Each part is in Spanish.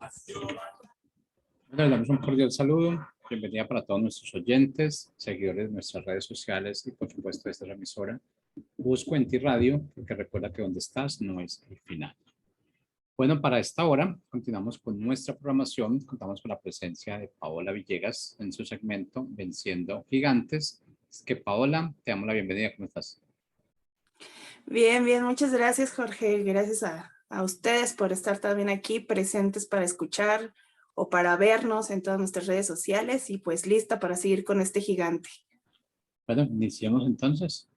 Les damos un cordial saludo, bienvenida para todos nuestros oyentes, seguidores de nuestras redes sociales y por supuesto de esta emisora. Busco en ti radio, porque recuerda que donde estás no es el final. Bueno, para esta hora continuamos con nuestra programación. Contamos con la presencia de Paola Villegas en su segmento Venciendo Gigantes. Es que Paola, te damos la bienvenida. ¿Cómo estás? Bien, bien, muchas gracias, Jorge. Gracias a ustedes por estar también aquí presentes para escuchar o para vernos en todas nuestras redes sociales y pues lista para seguir con este gigante. Bueno, iniciemos entonces.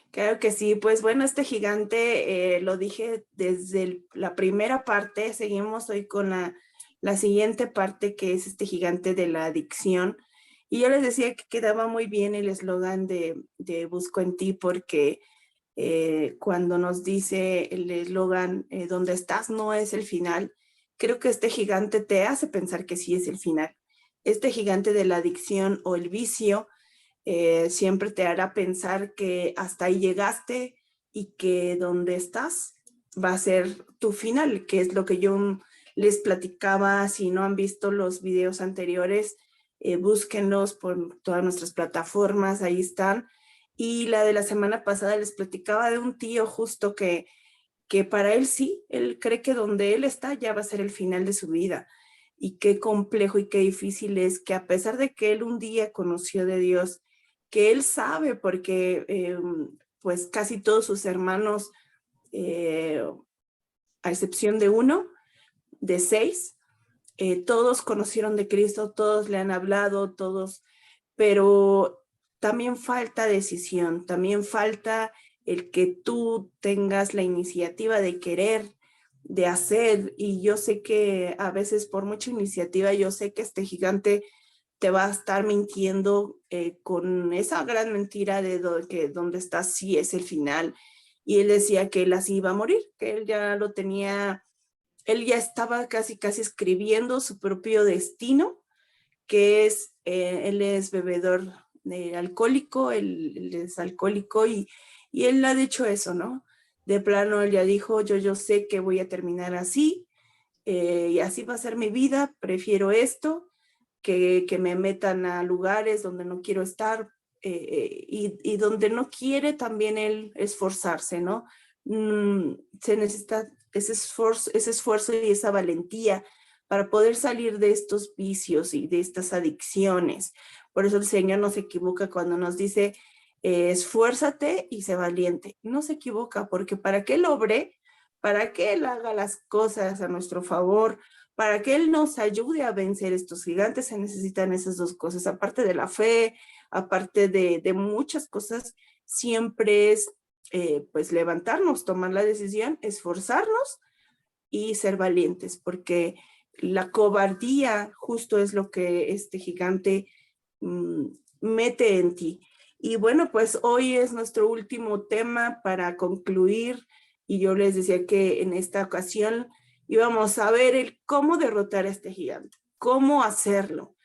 Claro que sí, pues bueno, este gigante lo dije desde la primera parte, seguimos hoy con la siguiente parte que es este gigante de la adicción. Y yo les decía que quedaba muy bien el eslogan de Busco en ti porque cuando nos dice el eslogan, donde estás no es el final, creo que este gigante te hace pensar que sí es el final. Este gigante de la adicción o el vicio siempre te hará pensar que hasta ahí llegaste y que donde estás va a ser tu final, que es lo que yo les platicaba. Si no han visto los videos anteriores, búsquenlos por todas nuestras plataformas, ahí están. Y la de la semana pasada les platicaba de un tío justo que para él sí, él cree que donde él está ya va a ser el final de su vida. Y qué complejo y qué difícil es que a pesar de que él un día conoció de Dios, que él sabe porque pues casi todos sus hermanos, a excepción de uno, de 6, todos conocieron de Cristo, todos le han hablado, todos, pero también falta decisión, también falta el que tú tengas la iniciativa de querer, de hacer. Y yo sé que a veces por mucha iniciativa, yo sé que este gigante te va a estar mintiendo con esa gran mentira de que donde estás sí es el final. Y él decía que él así iba a morir, que él ya lo tenía, él ya estaba casi escribiendo su propio destino, que es, él es bebedor alcohólico, él es alcohólico y él ha dicho eso, ¿no? De plano, él ya dijo, yo sé que voy a terminar así, y así va a ser mi vida, prefiero esto, que me metan a lugares donde no quiero estar, y donde no quiere también él esforzarse, ¿no? Se necesita ese esfuerzo y esa valentía para poder salir de estos vicios y de estas adicciones. Por eso el Señor no se equivoca cuando nos dice, esfuérzate y sé valiente. No se equivoca, porque para que Él obre, para que Él haga las cosas a nuestro favor, para que Él nos ayude a vencer estos gigantes, se necesitan esas dos cosas. Aparte de la fe, aparte de muchas cosas, siempre es pues levantarnos, tomar la decisión, esforzarnos y ser valientes, porque la cobardía justo es lo que este gigante mete en ti. Y bueno, pues hoy es nuestro último tema para concluir, y yo les decía que en esta ocasión íbamos a ver el cómo derrotar a este gigante, cómo hacerlo.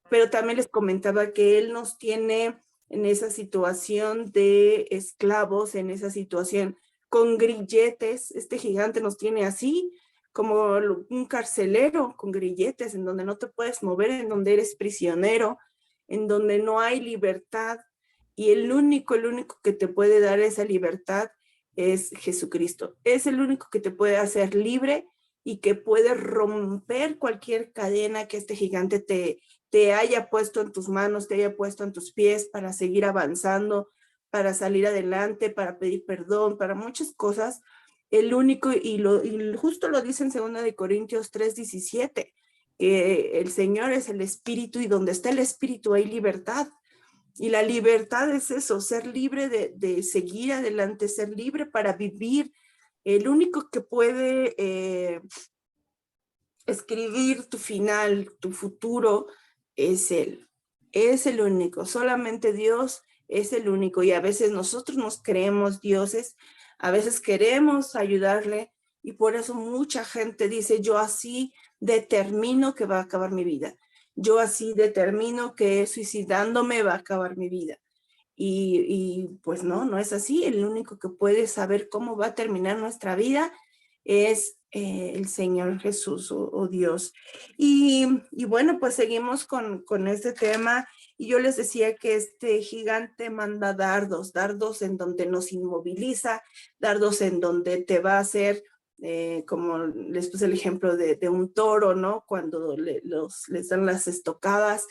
Pero también les comentaba que él nos tiene en esa situación de esclavos, en esa situación con grilletes. Este gigante nos tiene así, como un carcelero con grilletes, en donde no te puedes mover, en donde eres prisionero, en donde no hay libertad. Y el único que te puede dar esa libertad es Jesucristo. Es el único que te puede hacer libre y que puede romper cualquier cadena que este gigante te haya puesto en tus manos, te haya puesto en tus pies para seguir avanzando, para salir adelante, para pedir perdón, para muchas cosas. El único, y justo lo dice en 2 de Corintios 3:17, que el Señor es el Espíritu y donde está el Espíritu hay libertad. Y la libertad es eso, ser libre de seguir adelante, ser libre para vivir. El único que puede escribir tu final, tu futuro, es Él. Es el único, solamente Dios es el único. Y a veces nosotros nos creemos dioses, a veces queremos ayudarle, y por eso mucha gente dice, yo así determino que va a acabar mi vida. Yo así determino que suicidándome va a acabar mi vida. Y pues no es así. El único que puede saber cómo va a terminar nuestra vida es el Señor Jesús o Dios. Y bueno, pues seguimos con este tema. Y yo les decía que este gigante manda dardos, dardos en donde nos inmoviliza, dardos en donde te va a hacer, como les puse el ejemplo de un toro, ¿no? Cuando les dan las estocadas,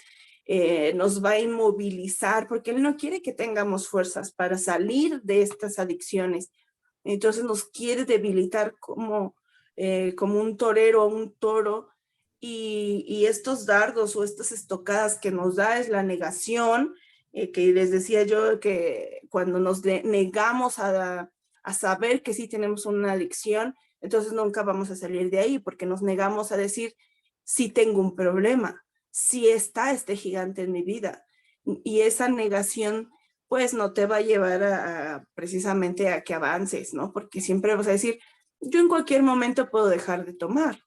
nos va a inmovilizar porque Él no quiere que tengamos fuerzas para salir de estas adicciones. Entonces nos quiere debilitar como un torero o un toro, y estos dardos o estas estocadas que nos da es la negación, que les decía yo que cuando nos negamos a saber que sí tenemos una adicción, entonces nunca vamos a salir de ahí, porque nos negamos a decir, sí tengo un problema, sí está este gigante en mi vida, y esa negación pues no te va a llevar precisamente a que avances, ¿no? Porque siempre vas a decir, yo en cualquier momento puedo dejar de tomar,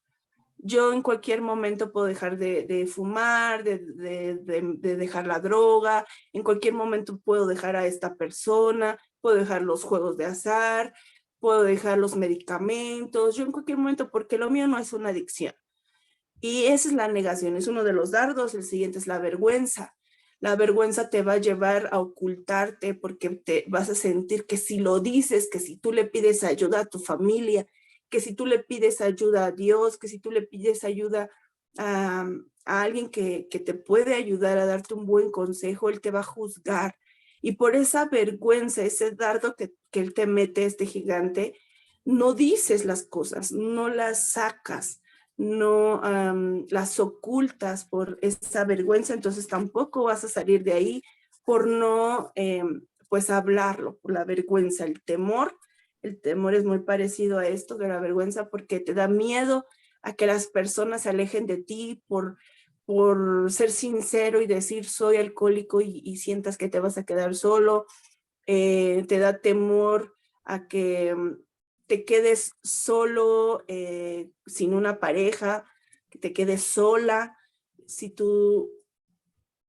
yo en cualquier momento puedo dejar de fumar, de dejar la droga, en cualquier momento puedo dejar a esta persona, puedo dejar los juegos de azar, puedo dejar los medicamentos, yo en cualquier momento, porque lo mío no es una adicción. Y esa es la negación, es uno de los dardos. El siguiente es la vergüenza. La vergüenza te va a llevar a ocultarte porque te vas a sentir que si lo dices, que si tú le pides ayuda a tu familia, que si tú le pides ayuda a Dios, que si tú le pides ayuda a alguien que te puede ayudar a darte un buen consejo, Él te va a juzgar. Y por esa vergüenza, ese dardo que Él te mete, este gigante, no dices las cosas, no las sacas, no las ocultas por esa vergüenza, entonces tampoco vas a salir de ahí por no pues hablarlo, por la vergüenza. El temor es muy parecido a esto de la vergüenza, porque te da miedo a que las personas se alejen de ti por ser sincero y decir soy alcohólico, y sientas que te vas a quedar solo. Te da temor a que te quedes solo, sin una pareja, que te quedes sola. Si tú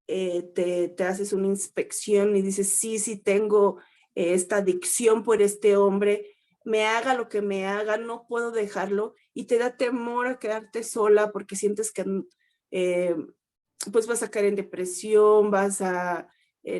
te haces una inspección y dices, sí tengo esta adicción por este hombre, me haga lo que me haga, no puedo dejarlo, y te da temor a quedarte sola porque sientes que eh, pues vas a caer en depresión,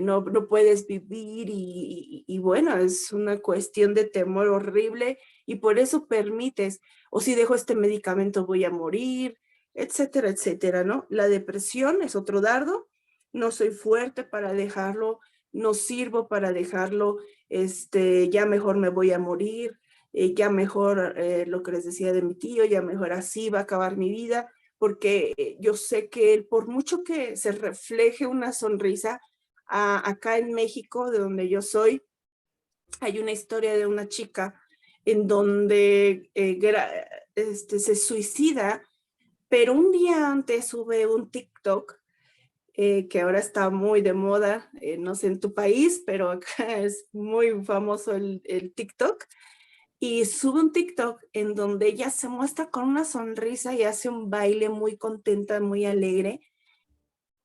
no puedes vivir, y bueno, es una cuestión de temor horrible, y por eso permites, o si dejo este medicamento voy a morir, etcétera, etcétera, ¿no? La depresión es otro dardo. No soy fuerte para dejarlo, no sirvo para dejarlo, ya mejor me voy a morir, ya mejor, lo que les decía de mi tío, ya mejor así va a acabar mi vida, porque yo sé que él, por mucho que se refleje una sonrisa, acá en México, de donde yo soy, hay una historia de una chica en donde se suicida, pero un día antes sube un TikTok, que ahora está muy de moda, no sé en tu país, pero acá es muy famoso el TikTok, y sube un TikTok en donde ella se muestra con una sonrisa y hace un baile muy contenta, muy alegre,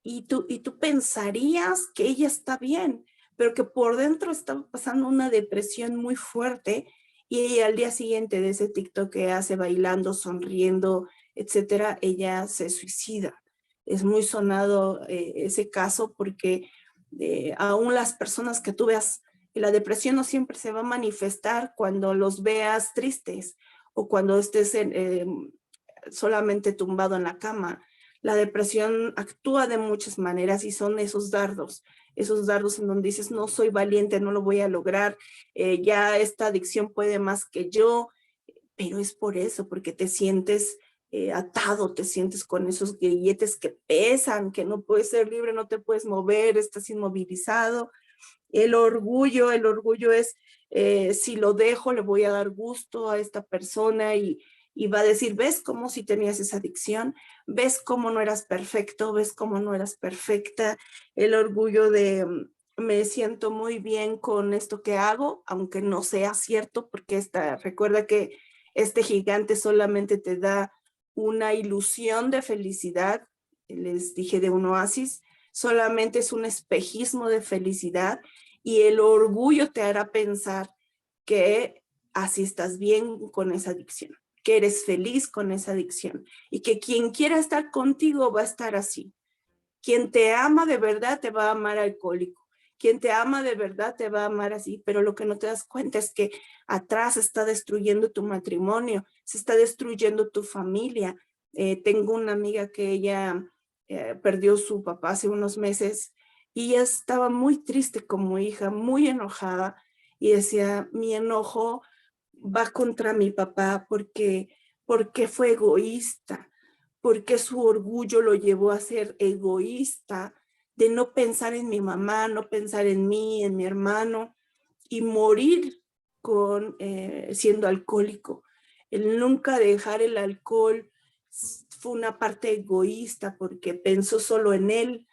y tú pensarías que ella está bien, pero que por dentro está pasando una depresión muy fuerte, y ella al día siguiente de ese TikTok que hace bailando, sonriendo, etcétera, ella se suicida. Es muy sonado ese caso, porque aún las personas que tú veas, la depresión no siempre se va a manifestar cuando los veas tristes o cuando estés solamente tumbado en la cama. La depresión actúa de muchas maneras, y son esos dardos en donde dices, no soy valiente, no lo voy a lograr, ya esta adicción puede más que yo, pero es por eso, porque te sientes atado, te sientes con esos grilletes que pesan, que no puedes ser libre, no te puedes mover, estás inmovilizado. El orgullo es, si lo dejo, le voy a dar gusto a esta persona, y va a decir, ¿ves cómo si tenías esa adicción? ¿Ves cómo no eras perfecto? ¿Ves cómo no eras perfecta? El orgullo de, me siento muy bien con esto que hago, aunque no sea cierto, porque recuerda que este gigante solamente te da una ilusión de felicidad. Les dije de un oasis, solamente es un espejismo de felicidad, y el orgullo te hará pensar que así estás bien con esa adicción, que eres feliz con esa adicción y que quien quiera estar contigo va a estar así. Quien te ama de verdad te va a amar alcohólico. Quien te ama de verdad te va a amar así, pero lo que no te das cuenta es que atrás está destruyendo tu matrimonio, se está destruyendo tu familia. Tengo una amiga que ella perdió su papá hace unos meses y ella estaba muy triste como hija, muy enojada y decía, mi enojo va contra mi papá porque fue egoísta, porque su orgullo lo llevó a ser egoísta, de no pensar en mi mamá, no pensar en mí, en mi hermano, y morir siendo alcohólico. El nunca dejar el alcohol fue una parte egoísta porque pensó solo en él.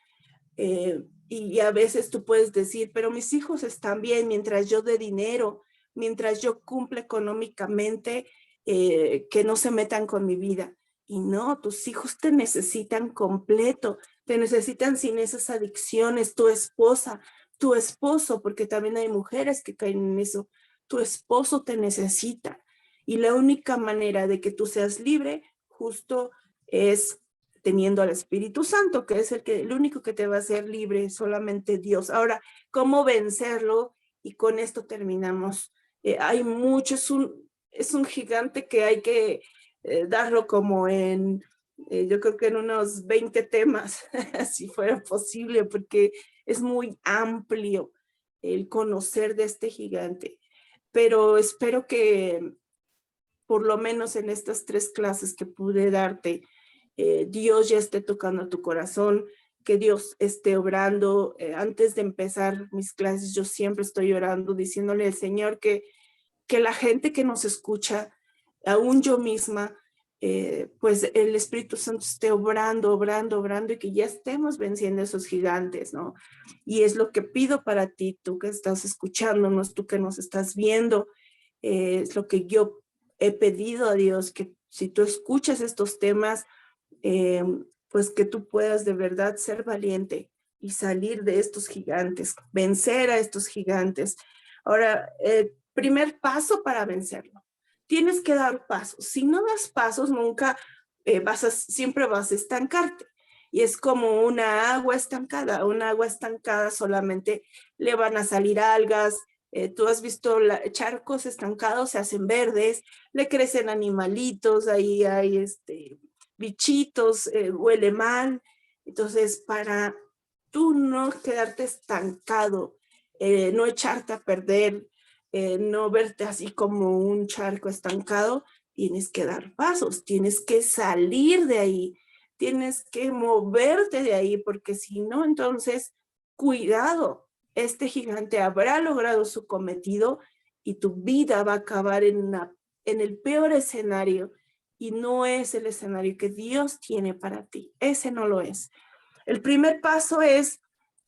Y a veces tú puedes decir, pero mis hijos están bien mientras yo dé dinero, mientras yo cumpla económicamente, que no se metan con mi vida. Y no, tus hijos te necesitan completo, te necesitan sin esas adicciones, tu esposa, tu esposo, porque también hay mujeres que caen en eso, tu esposo te necesita. Y la única manera de que tú seas libre justo es teniendo al Espíritu Santo, que es el único que te va a hacer libre, solamente Dios. Ahora, ¿cómo vencerlo? Y con esto terminamos. Hay mucho, es un gigante que hay que darlo como yo creo que en unos 20 temas, si fuera posible, porque es muy amplio el conocer de este gigante. Pero espero que por lo menos en estas 3 clases que pude darte, Dios ya esté tocando tu corazón, que Dios esté obrando. Antes de empezar mis clases, yo siempre estoy orando, diciéndole al Señor que la gente que nos escucha, aún yo misma, pues el Espíritu Santo esté obrando, obrando, obrando y que ya estemos venciendo esos gigantes, ¿no? Y es lo que pido para ti, tú que estás escuchándonos, tú que nos estás viendo, es lo que yo he pedido a Dios, que si tú escuchas estos temas, pues que tú puedas de verdad ser valiente y salir de estos gigantes, vencer a estos gigantes. Ahora, primer paso para vencerlo. Tienes que dar pasos. Si no das pasos, nunca siempre vas a estancarte. Y es como una agua estancada. Una agua estancada solamente le van a salir algas. Tú has visto charcos estancados, se hacen verdes, le crecen animalitos, ahí hay bichitos, huele mal. Entonces, para tú no quedarte estancado, no echarte a perder, no verte así como un charco estancado, tienes que dar pasos, tienes que salir de ahí, tienes que moverte de ahí, porque si no, entonces, cuidado, este gigante habrá logrado su cometido y tu vida va a acabar en el peor escenario, y no es el escenario que Dios tiene para ti. Ese no lo es. El primer paso es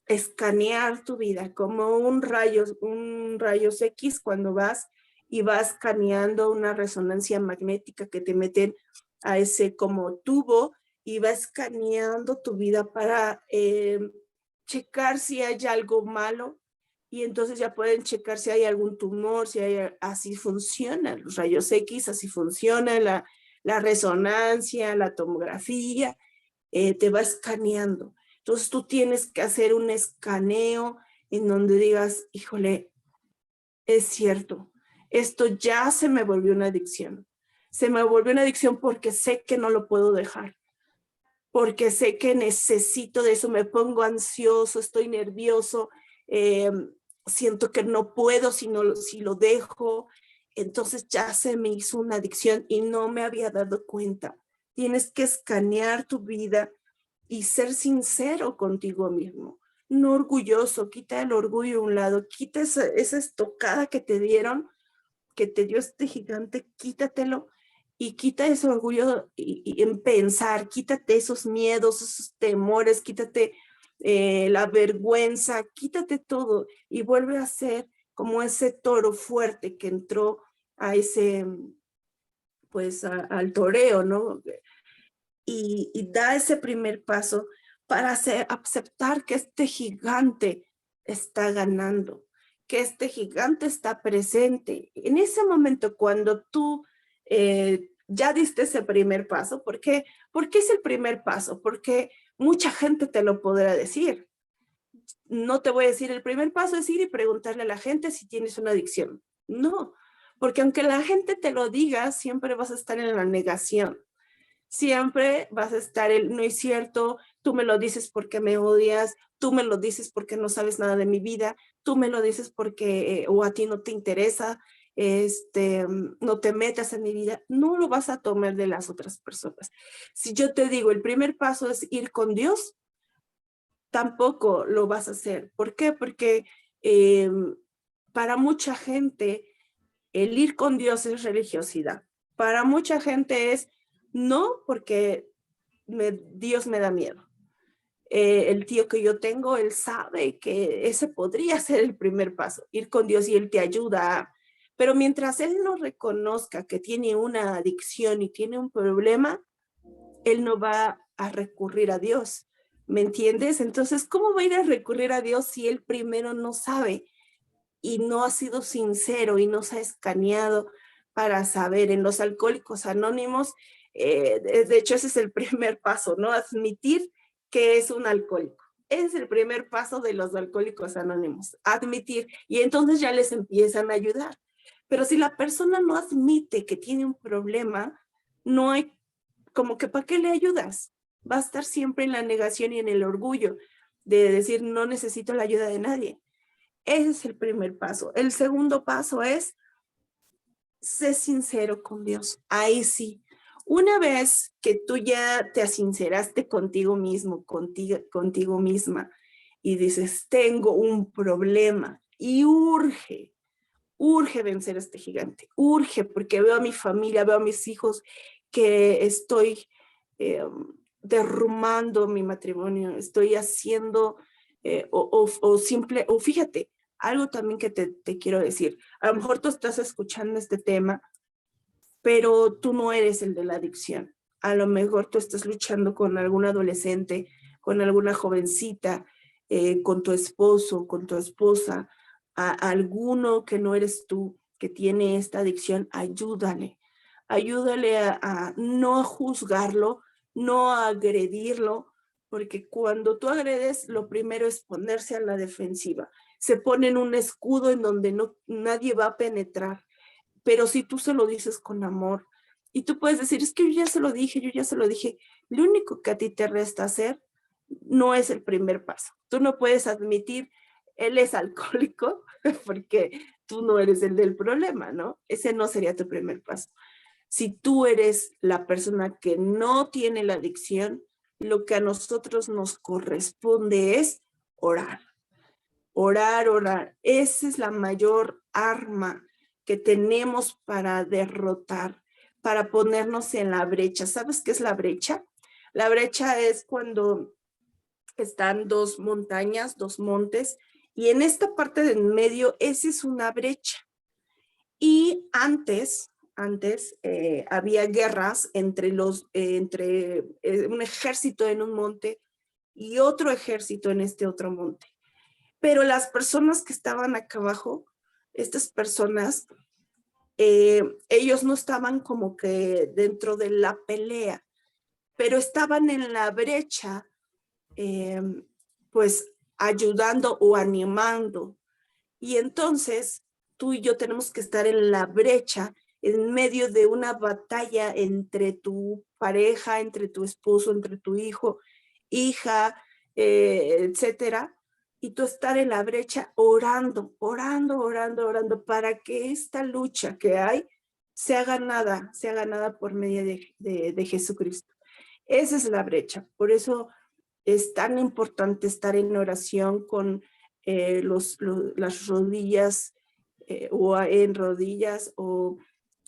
escanear tu vida como un rayos X cuando vas y vas escaneando una resonancia magnética que te meten a ese como tubo y va escaneando tu vida para checar si hay algo malo, y entonces ya pueden checar si hay algún tumor, si hay, así funcionan los rayos X, así funciona la resonancia, la tomografía, te va escaneando. Entonces tú tienes que hacer un escaneo en donde digas, híjole, es cierto, esto ya se me volvió una adicción. Se me volvió una adicción porque sé que no lo puedo dejar, porque sé que necesito de eso, me pongo ansioso, estoy nervioso, siento que no puedo si lo dejo. Entonces ya se me hizo una adicción y no me había dado cuenta. Tienes que escanear tu vida y ser sincero contigo mismo, no orgulloso. Quita el orgullo a un lado, quita esa estocada que te dieron, que te dio este gigante, quítatelo y quita ese orgullo y en pensar, quítate esos miedos, esos temores, quítate la vergüenza, quítate todo y vuelve a ser como ese toro fuerte que entró a ese, pues al toreo, ¿no? Y da ese primer paso para aceptar que este gigante está ganando, que este gigante está presente. En ese momento, cuando tú ya diste ese primer paso. ¿Por qué? Porque es el primer paso, porque mucha gente te lo podrá decir. No te voy a decir el primer paso es ir y preguntarle a la gente si tienes una adicción. No, porque aunque la gente te lo diga, siempre vas a estar en la negación. Siempre vas a estar no es cierto, tú me lo dices porque me odias, tú me lo dices porque no sabes nada de mi vida, tú me lo dices porque o a ti no te interesa, no te metas en mi vida. No lo vas a tomar de las otras personas. Si yo te digo, el primer paso es ir con Dios, tampoco lo vas a hacer. ¿Por qué? Porque eh, para mucha gente el ir con Dios es religiosidad. Para mucha gente es no, porque Dios me da miedo. El tío que yo tengo, él sabe que ese podría ser el primer paso, ir con Dios y él te ayuda. Pero mientras él no reconozca que tiene una adicción y tiene un problema, él no va a recurrir a Dios. ¿Me entiendes? Entonces, ¿cómo va a ir a recurrir a Dios si él primero no sabe y no ha sido sincero y no se ha escaneado para saber? En los Alcohólicos Anónimos, de hecho ese es el primer paso, ¿no? Admitir que es un alcohólico. Es el primer paso de los Alcohólicos Anónimos, admitir, y entonces ya les empiezan a ayudar. Pero si la persona no admite que tiene un problema, no hay como que ¿para qué le ayudas? Va a estar siempre en la negación y en el orgullo de decir no necesito la ayuda de nadie. Ese es el primer paso. El segundo paso es sé sincero con Dios. Ahí sí. Una vez que tú ya te asinceraste contigo mismo, contigo misma, y dices, tengo un problema y urge vencer a este gigante, urge, porque veo a mi familia, veo a mis hijos que estoy derrumbando mi matrimonio, estoy haciendo, o fíjate, algo también que te quiero decir, a lo mejor tú estás escuchando este tema, pero tú no eres el de la adicción. A lo mejor tú estás luchando con algún adolescente, con alguna jovencita, con tu esposo, con tu esposa, a alguno que no eres tú, que tiene esta adicción, ayúdale. Ayúdale a no juzgarlo, no a agredirlo, porque cuando tú agredes, lo primero es ponerse a la defensiva. Se pone en un escudo en donde nadie va a penetrar. Pero si tú se lo dices con amor, y tú puedes decir, es que yo ya se lo dije, lo único que a ti te resta hacer no es el primer paso. Tú no puedes admitir, él es alcohólico, porque tú no eres el del problema, ¿no? Ese no sería tu primer paso. Si tú eres la persona que no tiene la adicción, lo que a nosotros nos corresponde es orar. Orar, orar. Esa es la mayor arma que tenemos para derrotar, para ponernos en la brecha. ¿Sabes qué es la brecha? La brecha es cuando están dos montañas, dos montes, y en esta parte del medio, esa es una brecha. Y antes había guerras entre un ejército en un monte y otro ejército en este otro monte. Pero las personas que estaban acá abajo, estas personas, ellos no estaban como que dentro de la pelea, pero estaban en la brecha, pues ayudando o animando. Y entonces tú y yo tenemos que estar en la brecha, en medio de una batalla entre tu pareja, entre tu esposo, entre tu hijo, hija, etcétera, y tú estar en la brecha orando, orando, orando, orando, para que esta lucha que hay sea ganada por medio de Jesucristo. Esa es la brecha. Por eso es tan importante estar en oración con las rodillas o en rodillas o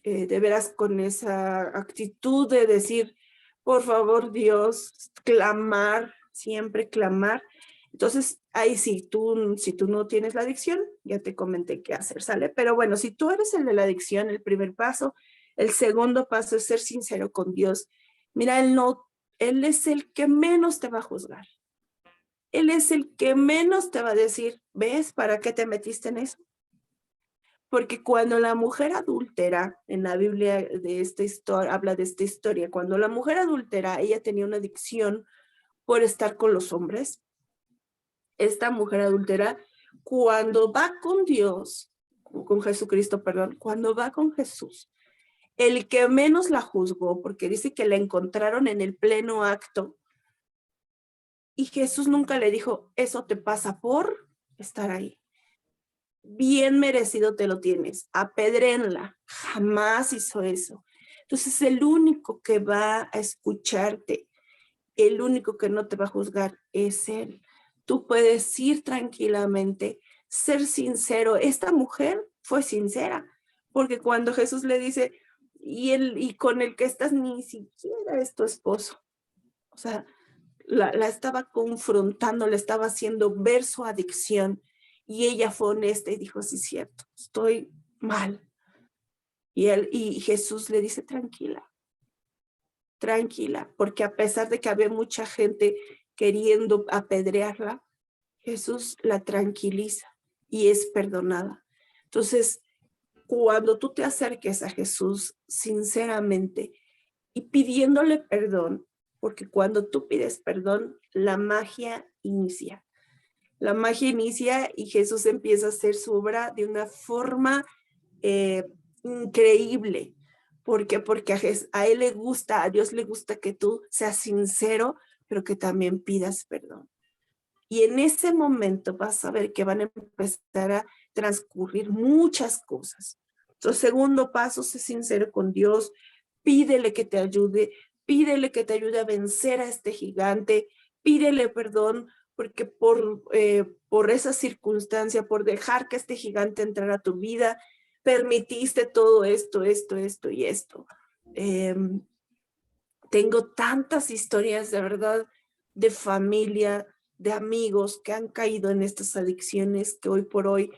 de veras con esa actitud de decir, por favor Dios, clamar, siempre clamar. Entonces, ahí sí, si tú no tienes la adicción, ya te comenté qué hacer, ¿sale? Pero bueno, si tú eres el de la adicción, el primer paso, el segundo paso es ser sincero con Dios. Mira, Él es el que menos te va a juzgar. Él es el que menos te va a decir, ¿ves para qué te metiste en eso? Porque cuando la mujer adúltera, en la Biblia de esta historia, habla de esta historia, cuando la mujer adúltera, ella tenía una adicción por estar con los hombres. Esta mujer adúltera, cuando va con Dios, con Jesucristo, perdón, cuando va con Jesús, el que menos la juzgó, porque dice que la encontraron en el pleno acto, y Jesús nunca le dijo, eso te pasa por estar ahí. Bien merecido te lo tienes, apedréenla. Jamás hizo eso. Entonces, el único que va a escucharte, el único que no te va a juzgar es Él. Tú puedes ir tranquilamente, ser sincero. Esta mujer fue sincera, porque cuando Jesús le dice, y con el que estás ni siquiera es tu esposo. O sea, la estaba confrontando, le estaba haciendo ver su adicción, y ella fue honesta y dijo, sí, cierto, estoy mal. Y Jesús le dice, tranquila, tranquila, porque a pesar de que había mucha gente queriendo apedrearla, Jesús la tranquiliza y es perdonada. Entonces, cuando tú te acerques a Jesús sinceramente y pidiéndole perdón, porque cuando tú pides perdón, la magia inicia. La magia inicia y Jesús empieza a hacer su obra de una forma increíble. ¿Por qué? Porque a Él le gusta, a Dios le gusta que tú seas sincero, pero que también pidas perdón. Y en ese momento vas a ver que van a empezar a transcurrir muchas cosas. Entonces, segundo paso, sé sincero con Dios, pídele que te ayude a vencer a este gigante, pídele perdón, porque por esa circunstancia, por dejar que este gigante entrara a tu vida, permitiste todo esto y esto. Tengo tantas historias de verdad de familia, de amigos que han caído en estas adicciones que hoy por hoy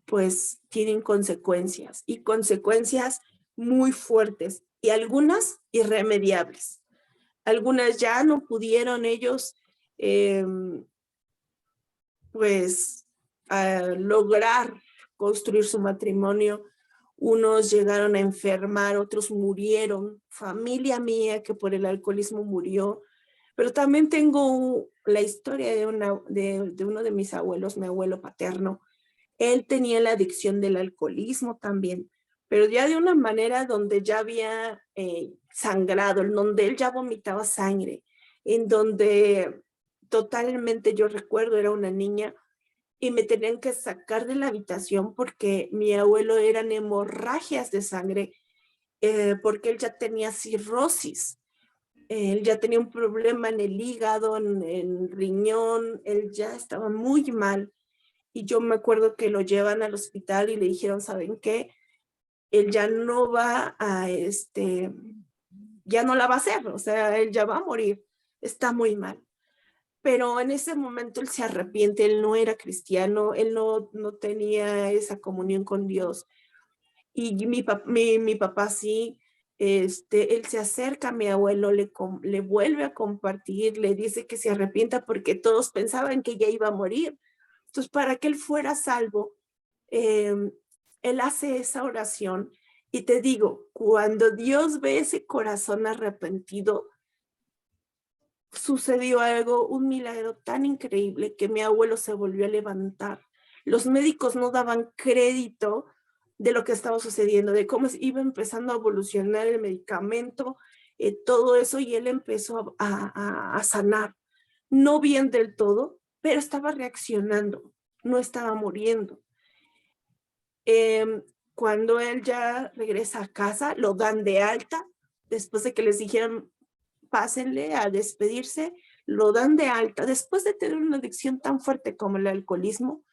pues tienen consecuencias y consecuencias muy fuertes y algunas irremediables. Algunas ya no pudieron ellos pues lograr construir su matrimonio. Unos llegaron a enfermar, otros murieron. Familia mía que por el alcoholismo murió. Pero también tengo la historia de uno de mis abuelos, mi abuelo paterno. Él tenía la adicción del alcoholismo también, pero ya de una manera donde ya había sangrado, en donde él ya vomitaba sangre, en donde totalmente yo recuerdo, era una niña, y me tenían que sacar de la habitación porque mi abuelo eran hemorragias de sangre, porque él ya tenía cirrosis. Él ya tenía un problema en el hígado, en el riñón, él ya estaba muy mal. Y yo me acuerdo que lo llevan al hospital y le dijeron, ¿saben qué? Él ya no va a, ya no la va a hacer, o sea, él ya va a morir, está muy mal. Pero en ese momento él se arrepiente, él no era cristiano, él no tenía esa comunión con Dios. Y mi papá sí, él se acerca a mi abuelo, le vuelve a compartir, le dice que se arrepienta porque todos pensaban que ya iba a morir. Entonces, para que él fuera salvo, él hace esa oración. Y te digo, cuando Dios ve ese corazón arrepentido, sucedió algo, un milagro tan increíble que mi abuelo se volvió a levantar. Los médicos no daban crédito de lo que estaba sucediendo, de cómo iba empezando a evolucionar el medicamento, todo eso, y él empezó a sanar. No bien del todo, pero estaba reaccionando, no estaba muriendo. Cuando él ya regresa a casa, lo dan de alta, después de que les dijeron, pásenle a despedirse, lo dan de alta. Después de tener una adicción tan fuerte como el alcoholismo,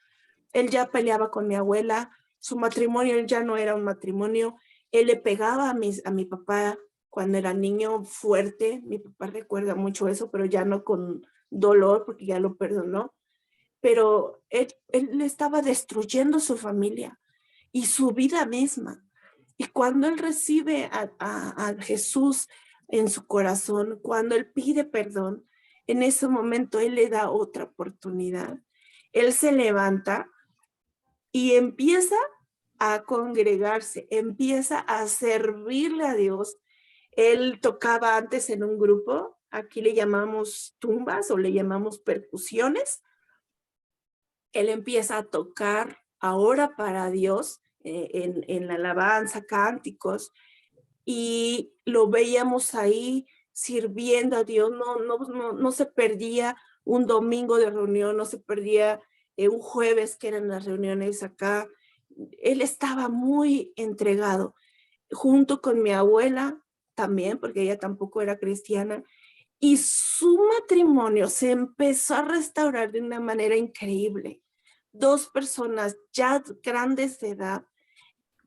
él ya peleaba con mi abuela, su matrimonio ya no era un matrimonio, él le pegaba a mi papá cuando era niño fuerte, mi papá recuerda mucho eso, pero ya no con dolor porque ya lo perdonó, pero él estaba destruyendo su familia y su vida misma. Y cuando él recibe a Jesús en su corazón, cuando él pide perdón, en ese momento él le da otra oportunidad. Él se levanta y empieza a congregarse, empieza a servirle a Dios. Él tocaba antes en un grupo, aquí le llamamos tumbas o le llamamos percusiones. Él empieza a tocar ahora para Dios en la alabanza, cánticos, y lo veíamos ahí sirviendo a Dios. No se perdía un domingo de reunión, no se perdía un jueves que eran las reuniones acá. Él estaba muy entregado, junto con mi abuela también, porque ella tampoco era cristiana, y su matrimonio se empezó a restaurar de una manera increíble. 2 personas ya grandes de edad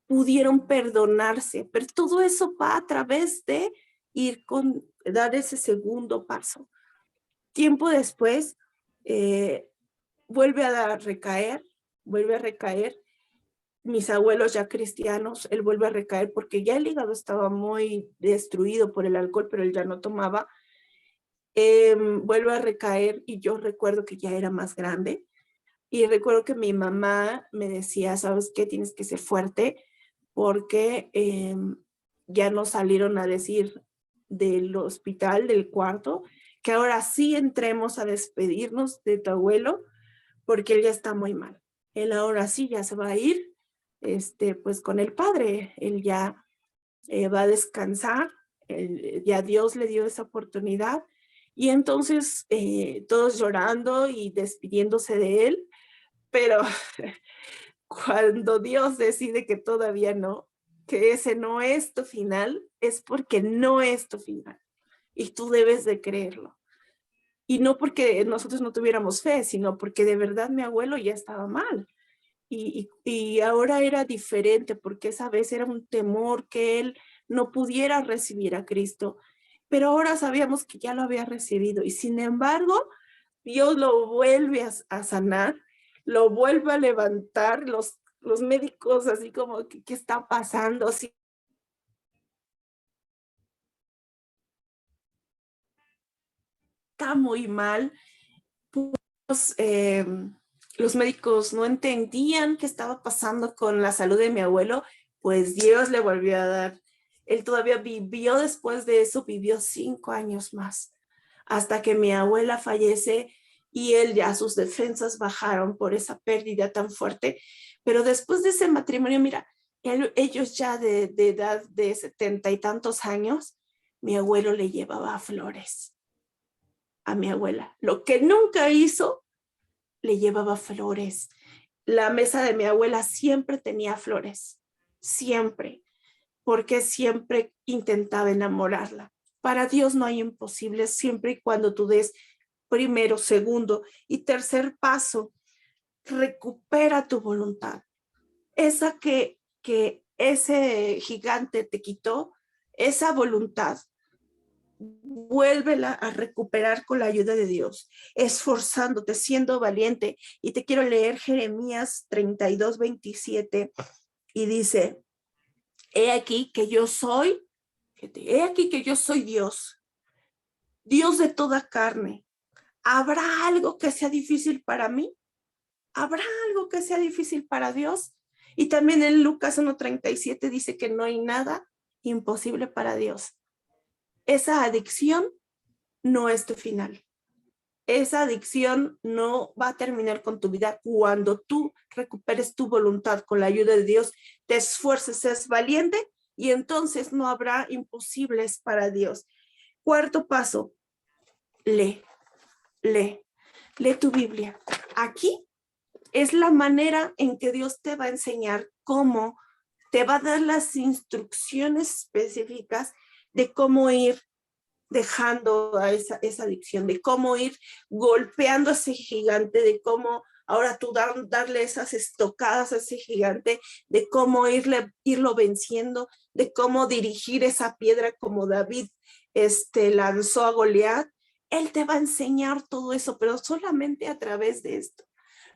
pudieron perdonarse, pero todo eso va a través de dar ese segundo paso. Tiempo después, vuelve a recaer. Mis abuelos ya cristianos, él vuelve a recaer porque ya el hígado estaba muy destruido por el alcohol, pero él ya no tomaba. Vuelve a recaer y yo recuerdo que ya era más grande. Y recuerdo que mi mamá me decía, ¿sabes qué? Tienes que ser fuerte porque ya nos salieron a decir del hospital, del cuarto, que ahora sí entremos a despedirnos de tu abuelo porque él ya está muy mal. Él ahora sí ya se va a ir pues con el Padre. Él ya va a descansar. Ya Dios le dio esa oportunidad. Y entonces todos llorando y despidiéndose de él. Pero cuando Dios decide que todavía no, que ese no es tu final, es porque no es tu final. Y tú debes de creerlo. Y no porque nosotros no tuviéramos fe, sino porque de verdad mi abuelo ya estaba mal. Y ahora era diferente, porque esa vez era un temor que él no pudiera recibir a Cristo. Pero ahora sabíamos que ya lo había recibido. Y sin embargo, Dios lo vuelve a sanar, lo vuelve a levantar. Los médicos así como, ¿qué está pasando? Sí, está muy mal. Pues, los médicos no entendían qué estaba pasando con la salud de mi abuelo, pues Dios le volvió a dar. Él todavía vivió después de eso, vivió 5 años más, hasta que mi abuela fallece y él ya sus defensas bajaron por esa pérdida tan fuerte. Pero después de ese matrimonio, mira, ellos ya de edad de 70 y tantos años, mi abuelo le llevaba flores a mi abuela. Lo que nunca hizo, le llevaba flores. La mesa de mi abuela siempre tenía flores, siempre, porque siempre intentaba enamorarla. Para Dios no hay imposibles, siempre y cuando tú des primero, segundo y tercer paso. Recupera tu voluntad. Esa que ese gigante te quitó, esa voluntad, vuélvela a recuperar con la ayuda de Dios, esforzándote, siendo valiente. Y te quiero leer Jeremías 32:27 y dice, he aquí que yo soy Dios, Dios de toda carne. ¿Habrá algo que sea difícil para mí? ¿Habrá algo que sea difícil para Dios? Y también en Lucas 1:37 dice que no hay nada imposible para Dios. Esa adicción no es tu final. Esa adicción no va a terminar con tu vida cuando tú recuperes tu voluntad con la ayuda de Dios, te esfuerces, seas valiente y entonces no habrá imposibles para Dios. Cuarto paso, lee tu Biblia. Aquí es la manera en que Dios te va a enseñar cómo, te va a dar las instrucciones específicas de cómo ir dejando a esa adicción, de cómo ir golpeando a ese gigante, de cómo ahora tú darle esas estocadas a ese gigante, de cómo irlo venciendo, de cómo dirigir esa piedra como David lanzó a Goliat. Él te va a enseñar todo eso, pero solamente a través de esto.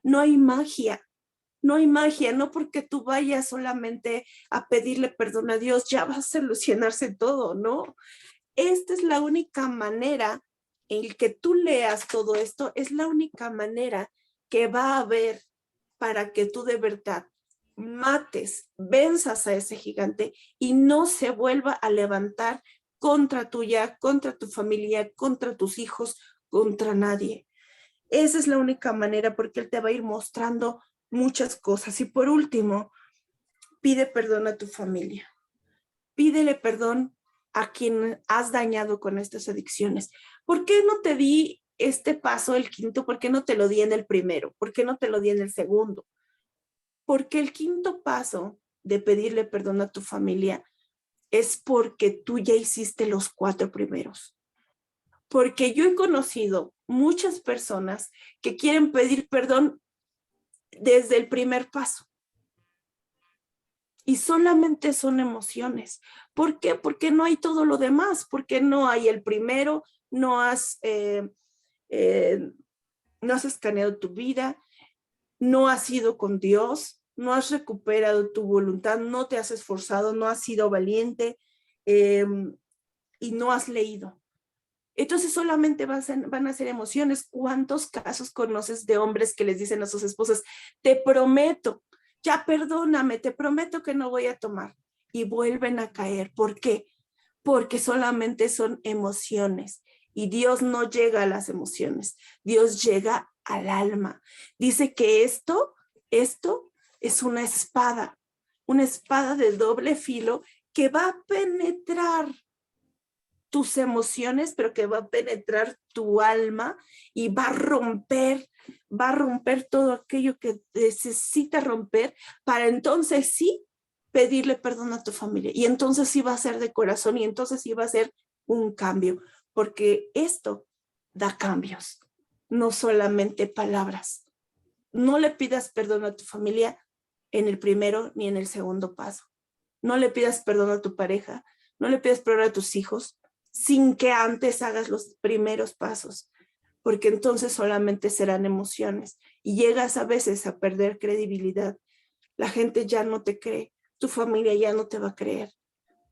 No hay magia, no porque tú vayas solamente a pedirle perdón a Dios, ya va a solucionarse todo, ¿no? Esta es la única manera en que tú leas todo esto, es la única manera que va a haber para que tú de verdad mates, venzas a ese gigante y no se vuelva a levantar contra tuya, contra tu familia, contra tus hijos, contra nadie. Esa es la única manera, porque él te va a ir mostrando muchas cosas. Y por último, pide perdón a tu familia. Pídele perdón a quien has dañado con estas adicciones. ¿Por qué no te di este paso, el quinto? ¿Por qué no te lo di en el primero? ¿Por qué no te lo di en el segundo? Porque el quinto paso de pedirle perdón a tu familia es porque tú ya hiciste los 4 primeros. Porque yo he conocido muchas personas que quieren pedir perdón desde el primer paso. Y solamente son emociones. ¿Por qué? Porque no hay todo lo demás. Porque no hay el primero, no has escaneado tu vida, no has ido con Dios, no has recuperado tu voluntad, no te has esforzado, no has sido valiente y no has leído. Entonces solamente van a ser emociones. ¿Cuántos casos conoces de hombres que les dicen a sus esposas, te prometo, ya perdóname, te prometo que no voy a tomar? Y vuelven a caer. ¿Por qué? Porque solamente son emociones. Y Dios no llega a las emociones. Dios llega al alma. Dice que esto es una espada de doble filo que va a penetrar tus emociones, pero que va a penetrar tu alma y va a romper todo aquello que necesita romper para entonces sí pedirle perdón a tu familia. Y entonces sí va a ser de corazón y entonces sí va a ser un cambio, porque esto da cambios, no solamente palabras. No le pidas perdón a tu familia en el primero ni en el segundo paso. No le pidas perdón a tu pareja, no le pidas perdón a tus hijos, sin que antes hagas los primeros pasos, porque entonces solamente serán emociones y llegas a veces a perder credibilidad. La gente ya no te cree, tu familia ya no te va a creer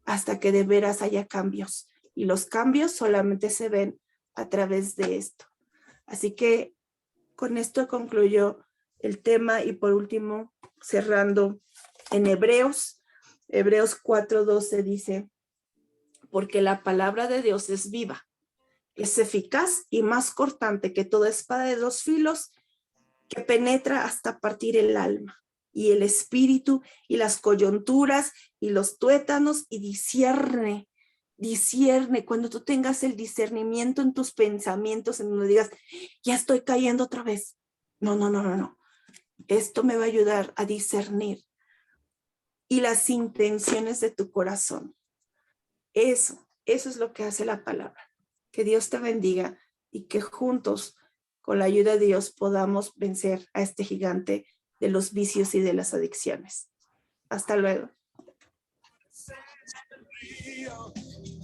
hasta que de veras haya cambios, y los cambios solamente se ven a través de esto. Así que con esto concluyo el tema. Y por último, cerrando en Hebreos 4:12 dice: porque la palabra de Dios es viva, es eficaz y más cortante que toda espada de 2 filos, que penetra hasta partir el alma y el espíritu y las coyunturas y los tuétanos, y discierne. Cuando tú tengas el discernimiento en tus pensamientos, en donde digas, ya estoy cayendo otra vez. No. Esto me va a ayudar a discernir. Y las intenciones de tu corazón. Eso es lo que hace la palabra. Que Dios te bendiga y que juntos, con la ayuda de Dios, podamos vencer a este gigante de los vicios y de las adicciones. Hasta luego.